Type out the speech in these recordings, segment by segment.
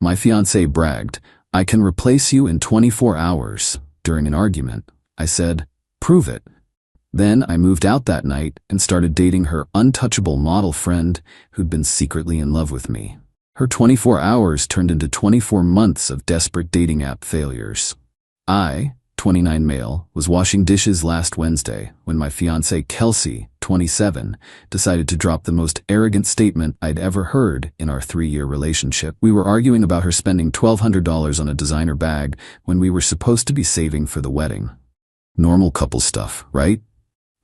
My fiancé bragged, "I can replace you in 24 hours." During an argument, I said, "Prove it." Then I moved out that night and started dating her untouchable model friend who'd been secretly in love with me. Her 24 hours turned into 24 months of desperate dating app failures. I, 29 male, was washing dishes last Wednesday when my fiancée Kelsey, 27, decided to drop the most arrogant statement I'd ever heard in our 3-year relationship. We were arguing about her spending $1,200 on a designer bag when we were supposed to be saving for the wedding. Normal couple stuff, right?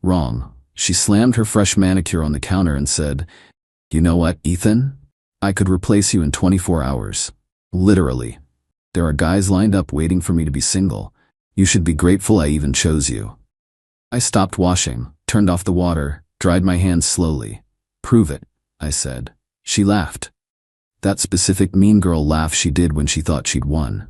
Wrong. She slammed her fresh manicure on the counter and said, "You know what, Ethan? I could replace you in 24 hours. Literally. There are guys lined up waiting for me to be single. You should be grateful I even chose you." I stopped washing, turned off the water, dried my hands slowly. "Prove it," I said. She laughed. That specific mean girl laugh she did when she thought she'd won.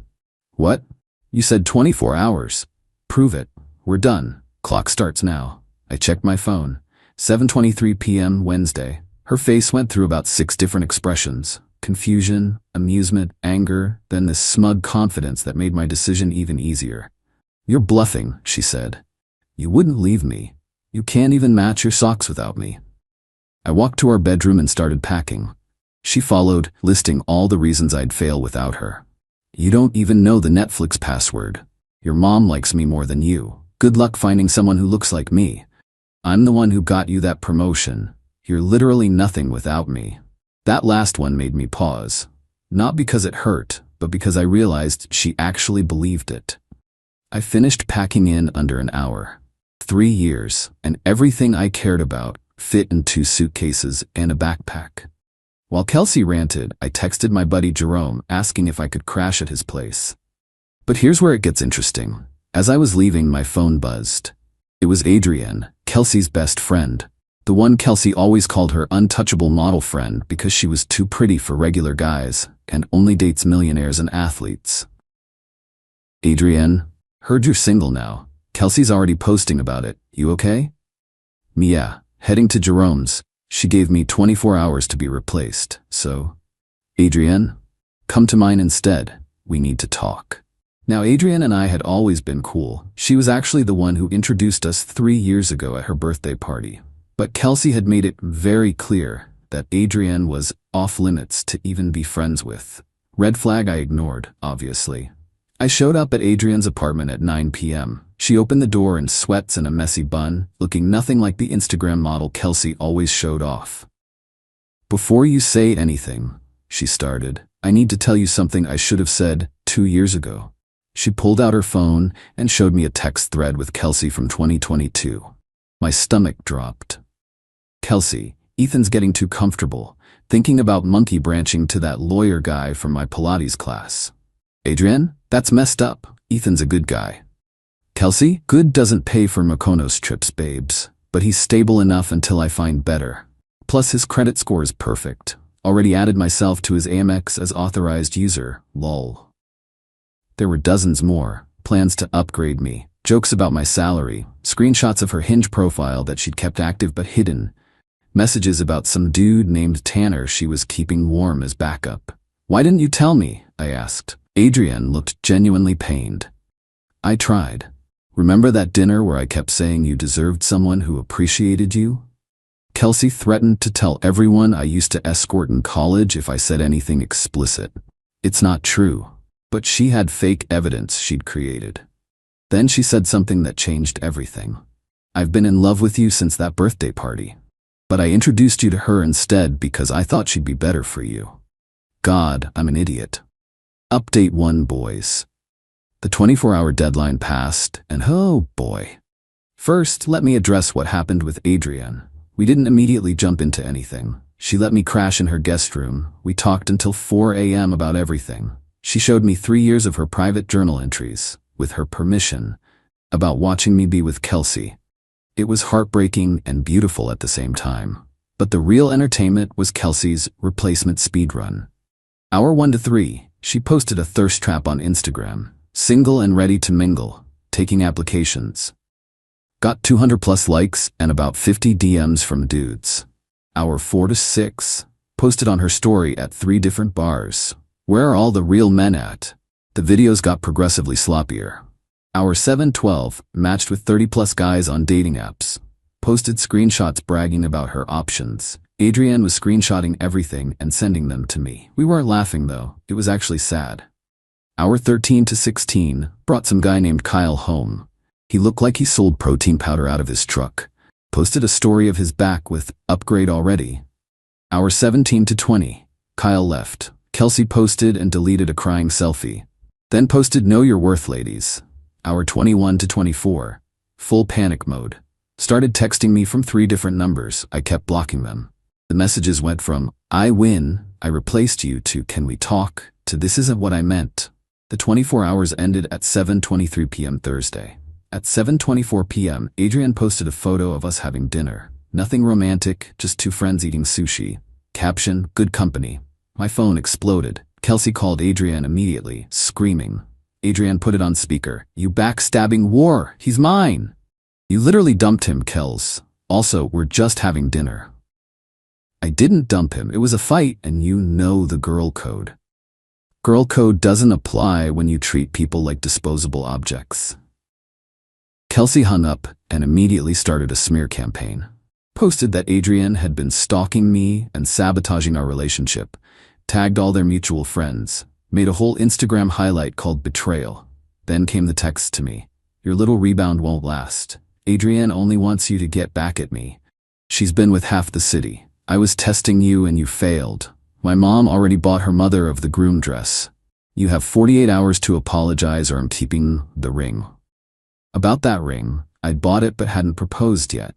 "What? You said 24 hours. Prove it. We're done. Clock starts now." I checked my phone. 7:23 p.m. Wednesday. Her face went through about 6 different expressions. Confusion, amusement, anger, then this smug confidence that made my decision even easier. "You're bluffing," she said. "You wouldn't leave me. You can't even match your socks without me." I walked to our bedroom and started packing. She followed, listing all the reasons I'd fail without her. "You don't even know the Netflix password. Your mom likes me more than you. Good luck finding someone who looks like me. I'm the one who got you that promotion. You're literally nothing without me." That last one made me pause. Not because it hurt, but because I realized she actually believed it. I finished packing in under an hour. 3 years, and everything I cared about fit in 2 suitcases and a backpack. While Kelsey ranted, I texted my buddy Jerome asking if I could crash at his place. But here's where it gets interesting. As I was leaving, my phone buzzed. It was Adrienne, Kelsey's best friend. The one Kelsey always called her untouchable model friend because she was too pretty for regular guys and only dates millionaires and athletes. "Adrienne, heard you're single now. Kelsey's already posting about it. You okay?" "Yeah, heading to Jerome's. She gave me 24 hours to be replaced, so." "Adrienne, come to mine instead. We need to talk." Now, Adrienne and I had always been cool. She was actually the one who introduced us 3 years ago at her birthday party. But Kelsey had made it very clear that Adrienne was off limits to even be friends with. Red flag I ignored, obviously. I showed up at Adrienne's apartment at 9 p.m. She opened the door in sweats and a messy bun, looking nothing like the Instagram model Kelsey always showed off. "Before you say anything," she started, "I need to tell you something I should have said 2 years ago." She pulled out her phone and showed me a text thread with Kelsey from 2022. My stomach dropped. "Kelsey, Ethan's getting too comfortable, thinking about monkey branching to that lawyer guy from my Pilates class." "Adrienne, that's messed up. Ethan's a good guy." "Kelsey, good doesn't pay for Mykonos trips, babes, but he's stable enough until I find better. Plus his credit score is perfect. Already added myself to his Amex as authorized user, lol." There were dozens more, plans to upgrade me, jokes about my salary, screenshots of her Hinge profile that she'd kept active but hidden, messages about some dude named Tanner she was keeping warm as backup. "Why didn't you tell me?" I asked. Adrienne looked genuinely pained. "I tried. Remember that dinner where I kept saying you deserved someone who appreciated you? Kelsey threatened to tell everyone I used to escort in college if I said anything explicit. It's not true, but she had fake evidence she'd created. Then she said something that changed everything. I've been in love with you since that birthday party. But I introduced you to her instead because I thought she'd be better for you. God, I'm an idiot." Update 1, boys. The 24-hour deadline passed, and oh boy. First, let me address what happened with Adrienne. We didn't immediately jump into anything. She let me crash in her guest room. We talked until 4 a.m. about everything. She showed me 3 years of her private journal entries, with her permission, about watching me be with Kelsey. It was heartbreaking and beautiful at the same time. But the real entertainment was Kelsey's replacement speedrun. Hour 1 to 3, she posted a thirst trap on Instagram. Single and ready to mingle, taking applications. Got 200 plus likes and about 50 DMs from dudes. Hour 4 to 6, posted on her story at 3 different bars. Where are all the real men at? The videos got progressively sloppier. Hour 7:12 matched with 30+ guys on dating apps. Posted screenshots bragging about her options. Adrienne was screenshotting everything and sending them to me. We weren't laughing though, it was actually sad. Hour 13-16 brought some guy named Kyle home. He looked like he sold protein powder out of his truck. Posted a story of his back with "upgrade already." Hour 17-20, Kyle left. Kelsey posted and deleted a crying selfie. Then posted "know your worth, ladies." Hour 21-24, full panic mode. Started texting me from 3 different numbers. I kept blocking them. The messages went from "I win, I replaced you" to "can we talk" to "this isn't what I meant." The 24 hours ended at 7:23 p.m. Thursday. At 7:24 p.m., Adrienne posted a photo of us having dinner. Nothing romantic, just 2 friends eating sushi. Caption, "good company." My phone exploded. Kelsey called Adrienne immediately, screaming. Adrienne put it on speaker. "You backstabbing whore, he's mine." "You literally dumped him, Kels. Also, we're just having dinner." "I didn't dump him, it was a fight, and you know the girl code." Girl code doesn't apply when you treat people like disposable objects. Kelsey hung up and immediately started a smear campaign. Posted that Adrienne had been stalking me and sabotaging our relationship. Tagged all their mutual friends. Made a whole Instagram highlight called "betrayal." Then came the text to me. "Your little rebound won't last. Adrienne only wants you to get back at me. She's been with half the city. I was testing you and you failed. My mom already bought her mother of the groom dress. You have 48 hours to apologize or I'm keeping the ring." About that ring, I'd bought it but hadn't proposed yet.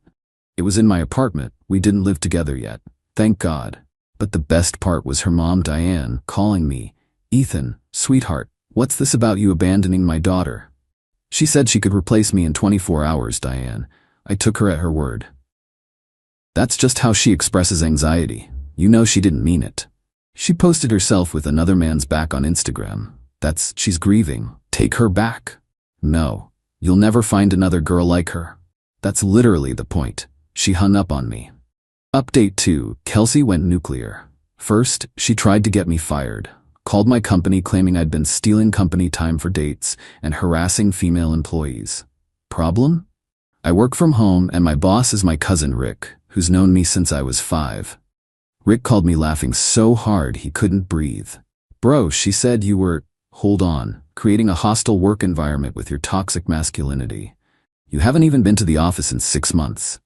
It was in my apartment. We didn't live together yet. Thank God. But the best part was her mom, Diane, calling me. "Ethan, sweetheart, what's this about you abandoning my daughter?" She said she could replace me in 24 hours, Diane. I took her at her word. That's just how she expresses anxiety. You know she didn't mean it. She posted herself with another man's back on Instagram. She's grieving. Take her back. No, you'll never find another girl like her. That's literally the point. She hung up on me. Update 2, Kelsey went nuclear. First, she tried to get me fired. Called my company claiming I'd been stealing company time for dates and harassing female employees. Problem? I work from home and my boss is my cousin Rick, who's known me since I was 5. Rick called me laughing so hard he couldn't breathe. "Bro," she said, "you were, hold on, creating a hostile work environment with your toxic masculinity. You haven't even been to the office in 6 months."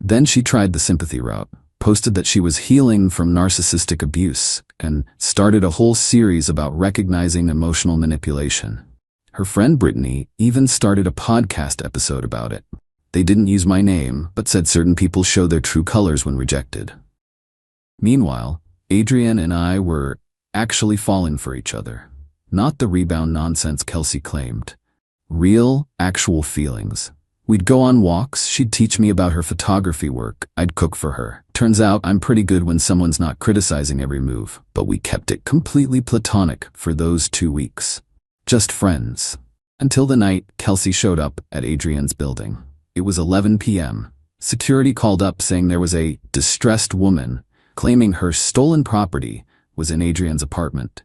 Then she tried the sympathy route, posted that she was healing from narcissistic abuse, and started a whole series about recognizing emotional manipulation. Her friend Brittany even started a podcast episode about it. They didn't use my name, but said certain people show their true colors when rejected. Meanwhile, Adrienne and I were actually falling for each other. Not the rebound nonsense Kelsey claimed. Real, actual feelings. We'd go on walks, she'd teach me about her photography work, I'd cook for her. Turns out I'm pretty good when someone's not criticizing every move, but we kept it completely platonic for those 2 weeks. Just friends. Until the night Kelsey showed up at Adrienne's building. It was 11 p.m. Security called up saying there was a distressed woman claiming her stolen property was in Adrienne's apartment.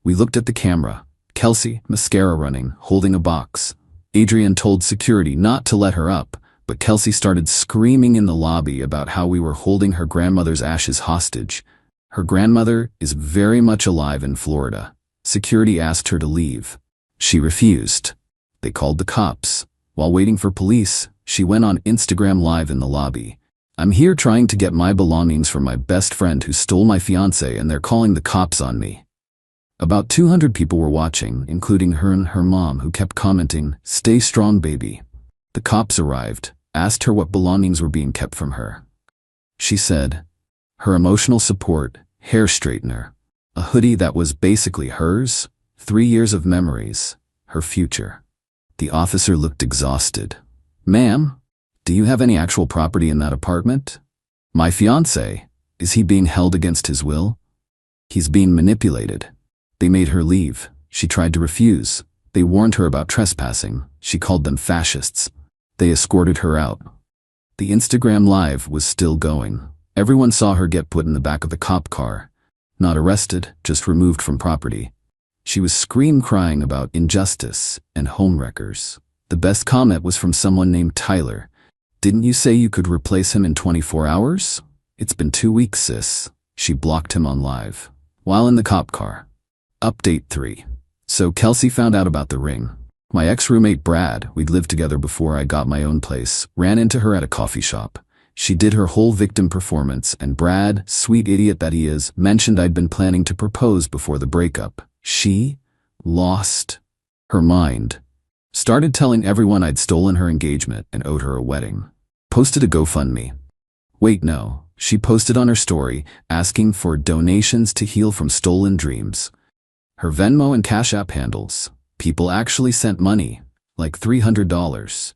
We looked at the camera. Kelsey, mascara running, holding a box. Adrienne told security not to let her up, but Kelsey started screaming in the lobby about how we were holding her grandmother's ashes hostage. Her grandmother is very much alive in Florida. Security asked her to leave. She refused. They called the cops. While waiting for police, she went on Instagram Live in the lobby. "I'm here trying to get my belongings from my best friend who stole my fiancé and they're calling the cops on me." About 200 people were watching, including her and her mom, who kept commenting, "Stay strong, baby." The cops arrived, asked her what belongings were being kept from her. She said, her emotional support, hair straightener, a hoodie that was basically hers, 3 years of memories, her future. The officer looked exhausted. "Ma'am, do you have any actual property in that apartment?" "My fiancé, is he being held against his will?" "He's being manipulated." They made her leave. She tried to refuse. They warned her about trespassing. She called them fascists. They escorted her out. The Instagram Live was still going. Everyone saw her get put in the back of the cop car. not arrested, just removed from property. She was scream-crying about injustice and homewreckers. The best comment was from someone named Tyler. "Didn't you say you could replace him in 24 hours? It's been 2 weeks, sis." She blocked him on live. While in the cop car. Update 3. So Kelsey found out about the ring. My ex-roommate Brad, we'd lived together before I got my own place, ran into her at a coffee shop. She did her whole victim performance, and Brad, sweet idiot that he is, mentioned I'd been planning to propose before the breakup. She lost her mind. Started telling everyone I'd stolen her engagement and owed her a wedding. Posted a GoFundMe. Wait, no. She posted on her story, asking for donations to heal from stolen dreams. Her Venmo and Cash App handles. People actually sent money, like $300.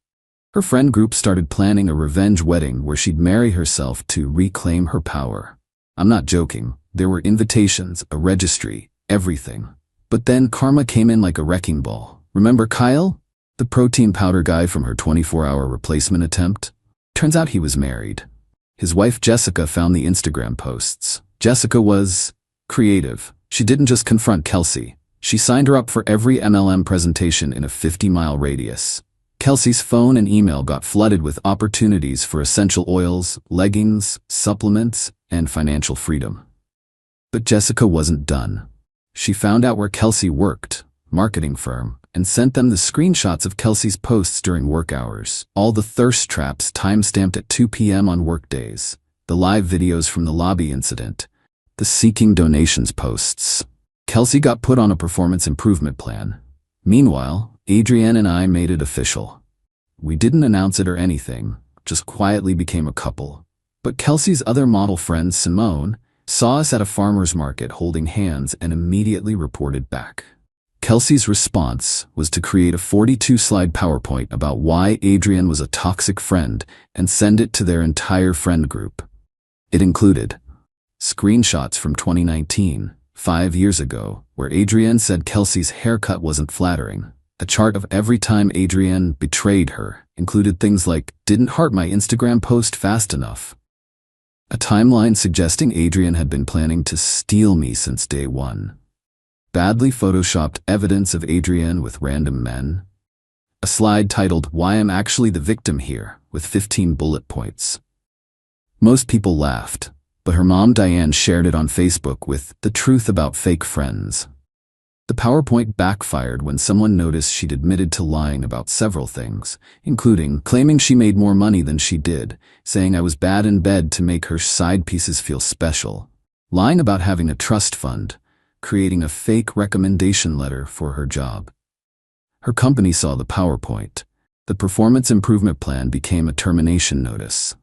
Her friend group started planning a revenge wedding where she'd marry herself to reclaim her power. I'm not joking. There were invitations, a registry, everything. But then karma came in like a wrecking ball. Remember Kyle? The protein powder guy from her 24-hour replacement attempt? Turns out he was married. His wife Jessica found the Instagram posts. Jessica was creative. She didn't just confront Kelsey. She signed her up for every MLM presentation in a 50-mile radius. Kelsey's phone and email got flooded with opportunities for essential oils, leggings, supplements, and financial freedom. But Jessica wasn't done. She found out where Kelsey worked, marketing firm, and sent them the screenshots of Kelsey's posts during work hours. All the thirst traps time-stamped at 2 p.m. on workdays, the live videos from the lobby incident, the seeking donations posts. Kelsey got put on a performance improvement plan. Meanwhile, Adrienne and I made it official. We didn't announce it or anything, just quietly became a couple. But Kelsey's other model friend, Simone, saw us at a farmer's market holding hands and immediately reported back. Kelsey's response was to create a 42-slide PowerPoint about why Adrienne was a toxic friend and send it to their entire friend group. It included screenshots from 2019, 5 years ago, where Adrienne said Kelsey's haircut wasn't flattering. A chart of every time Adrienne betrayed her, included things like, "Didn't heart my Instagram post fast enough." A timeline suggesting Adrienne had been planning to steal me since day one. Badly photoshopped evidence of Adrienne with random men. A slide titled, "Why I'm Actually the Victim Here," with 15 bullet points. Most people laughed, but her mom Diane shared it on Facebook with "The Truth About Fake Friends." The PowerPoint backfired when someone noticed she'd admitted to lying about several things, including claiming she made more money than she did, saying I was bad in bed to make her side pieces feel special, lying about having a trust fund, creating a fake recommendation letter for her job. Her company saw the PowerPoint. The performance improvement plan became a termination notice.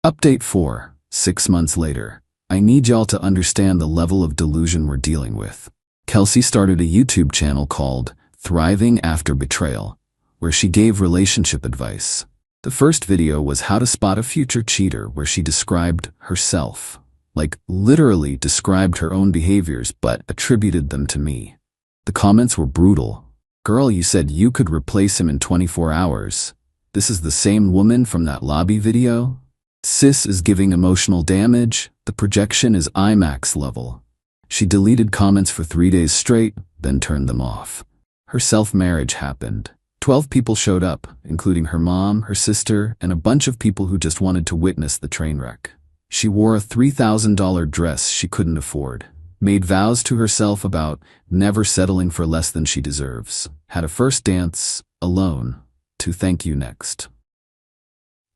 Update 4. 6 months later. I need y'all to understand the level of delusion we're dealing with. Kelsey started a YouTube channel called Thriving After Betrayal, where she gave relationship advice. The first video was how to spot a future cheater, where she described herself, like literally described her own behaviors but attributed them to me. The comments were brutal. "Girl, you said you could replace him in 24 hours. This is the same woman from that lobby video? Sis is giving emotional damage. The projection is IMAX level." She deleted comments for 3 days straight, then turned them off. Her self-marriage happened. 12 people showed up, including her mom, her sister, and a bunch of people who just wanted to witness the train wreck. She wore a $3,000 dress she couldn't afford, made vows to herself about never settling for less than she deserves, had a first dance, alone, to thank you next.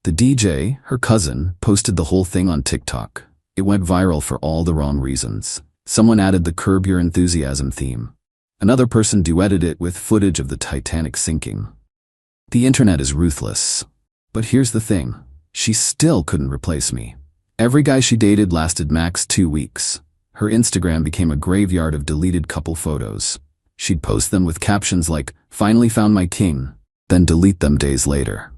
The DJ, her cousin, posted the whole thing on TikTok. It went viral for all the wrong reasons. Someone added the Curb Your Enthusiasm theme. Another person duetted it with footage of the Titanic sinking. The internet is ruthless. But here's the thing. She still couldn't replace me. Every guy she dated lasted max 2 weeks. Her Instagram became a graveyard of deleted couple photos. She'd post them with captions like, "Finally found my king," then delete them days later.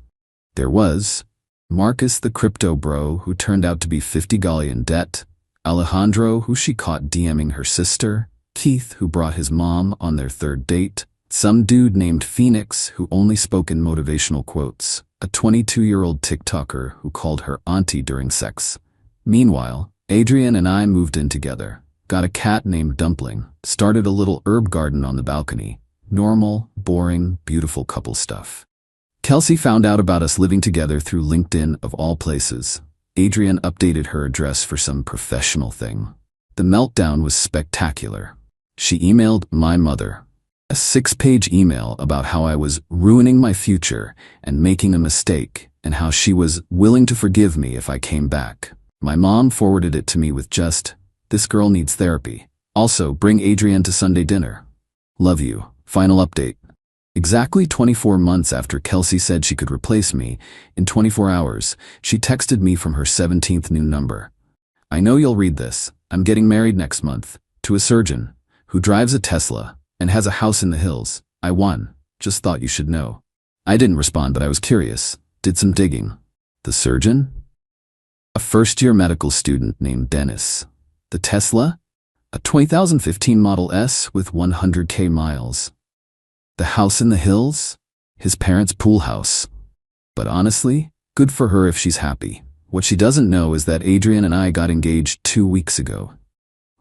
There was Marcus the crypto bro who turned out to be 50 galli in debt, Alejandro who she caught DMing her sister, Keith who brought his mom on their 3rd date, some dude named Phoenix who only spoke in motivational quotes, a 22-year-old TikToker who called her auntie during sex. Meanwhile, Adrian and I moved in together, got a cat named Dumpling, started a little herb garden on the balcony. Normal, boring, beautiful couple stuff. Kelsey found out about us living together through LinkedIn of all places. Adrian updated her address for some professional thing. The meltdown was spectacular. She emailed my mother. A 6-page email about how I was ruining my future and making a mistake, and how she was willing to forgive me if I came back. My mom forwarded it to me with just, "This girl needs therapy. Also, bring Adrian to Sunday dinner. Love you. Final update." Exactly 24 months after Kelsey said she could replace me, in 24 hours, she texted me from her 17th new number. "I know you'll read this. I'm getting married next month, to a surgeon, who drives a Tesla, and has a house in the hills. I won. Just thought you should know." I didn't respond, but I was curious. Did some digging. The surgeon? A first-year medical student named Dennis. The Tesla? A 2015 Model S with 100K miles. The house in the hills? His parents' pool house. But honestly, good for her if she's happy. What she doesn't know is that Adrian and I got engaged 2 weeks ago.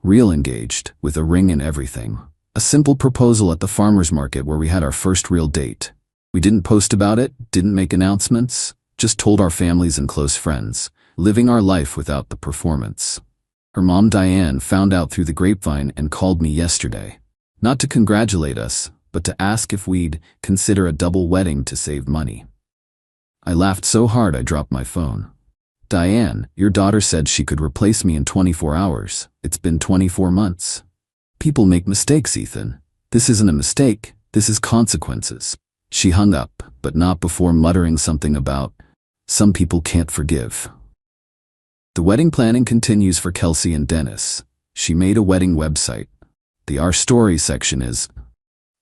Real engaged, with a ring and everything. A simple proposal at the farmer's market where we had our first real date. We didn't post about it, didn't make announcements, just told our families and close friends, living our life without the performance. Her mom Diane found out through the grapevine and called me yesterday. Not to congratulate us, but to ask if we'd consider a double wedding to save money. I laughed so hard I dropped my phone. "Diane, your daughter said she could replace me in 24 hours. It's been 24 months. People make mistakes, Ethan. This isn't a mistake, this is consequences." She hung up, but not before muttering something about, "Some people can't forgive." The wedding planning continues for Kelsey and Dennis. She made a wedding website. The Our Story section is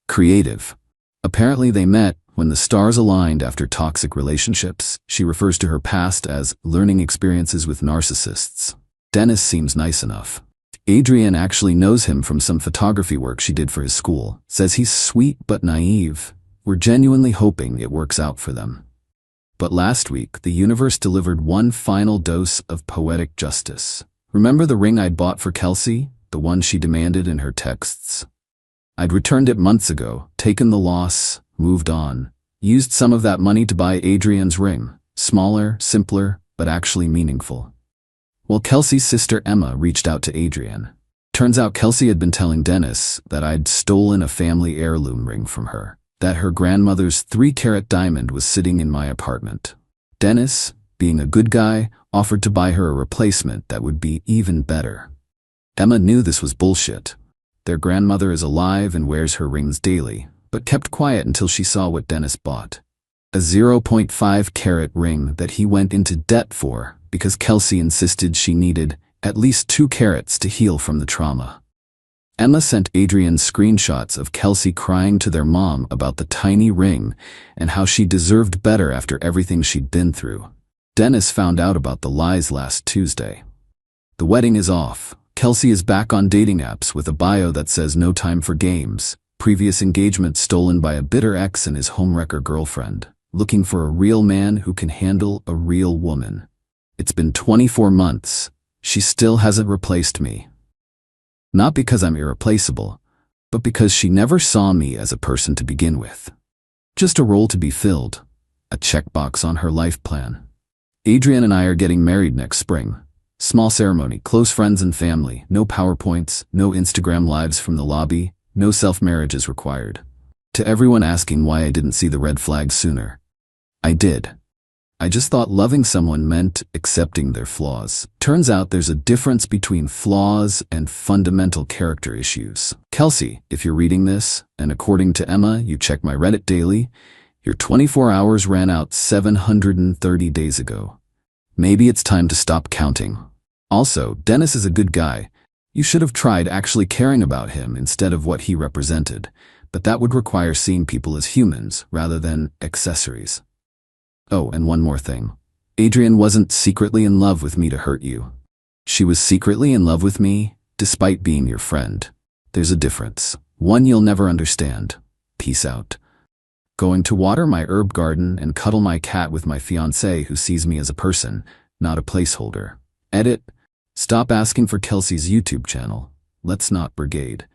creative. Apparently they met when the stars aligned after toxic relationships. She refers to her past as learning experiences with narcissists. Dennis seems nice enough. Adrian actually knows him from some photography work she did for his school. Says he's sweet but naive. We're genuinely hoping it works out for them. But last week, the universe delivered one final dose of poetic justice. Remember the ring I'd bought for Kelsey? The one she demanded in her texts? I'd returned it months ago, taken the loss, moved on. Used some of that money to buy Adrian's ring. Smaller, simpler, but actually meaningful. Well, Kelsey's sister Emma reached out to Adrian. Turns out Kelsey had been telling Dennis that I'd stolen a family heirloom ring from her. That her grandmother's 3-carat diamond was sitting in my apartment. Dennis, being a good guy, offered to buy her a replacement that would be even better. Emma knew this was bullshit. Their grandmother is alive and wears her rings daily, but kept quiet until she saw what Dennis bought. A 0.5-carat ring that he went into debt for because Kelsey insisted she needed at least 2 carats to heal from the trauma. Emma sent Adrian screenshots of Kelsey crying to their mom about the tiny ring and how she deserved better after everything she'd been through. Dennis found out about the lies last Tuesday. The wedding is off. Kelsey is back on dating apps with a bio that says no time for games. Previous engagement stolen by a bitter ex and his homewrecker girlfriend. Looking for a real man who can handle a real woman. It's been 24 months. She still hasn't replaced me. Not because I'm irreplaceable, but because she never saw me as a person to begin with. Just a role to be filled. A checkbox on her life plan. Adrian and I are getting married next spring. Small ceremony, close friends and family, no PowerPoints, no Instagram lives from the lobby, no self-marriages required. To everyone asking why I didn't see the red flags sooner. I did. I just thought loving someone meant accepting their flaws. Turns out there's a difference between flaws and fundamental character issues. Kelsey, if you're reading this, and according to Emma, you check my Reddit daily, your 24 hours ran out 730 days ago. Maybe it's time to stop counting. Also, Dennis is a good guy. You should have tried actually caring about him instead of what he represented, but that would require seeing people as humans rather than accessories. Oh, and one more thing. Adrian wasn't secretly in love with me to hurt you. She was secretly in love with me, despite being your friend. There's a difference. One you'll never understand. Peace out. Going to water my herb garden and cuddle my cat with my fiancée who sees me as a person, not a placeholder. Edit. Stop asking for Kelsey's YouTube channel. Let's not brigade.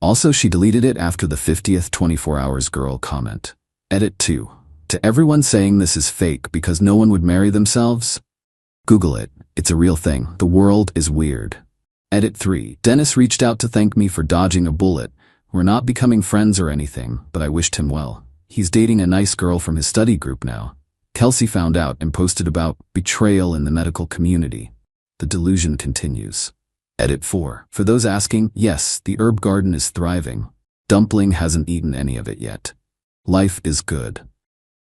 Also, she deleted it after the 50th 24 hours girl comment. Edit 2. To everyone saying this is fake because no one would marry themselves, Google it. It's a real thing. The world is weird. Edit 3. Dennis reached out to thank me for dodging a bullet. We're not becoming friends or anything, but I wished him well. He's dating a nice girl from his study group now. Kelsey found out and posted about betrayal in the medical community. The delusion continues. Edit 4. For those asking, yes, the herb garden is thriving. Dumpling hasn't eaten any of it yet. Life is good.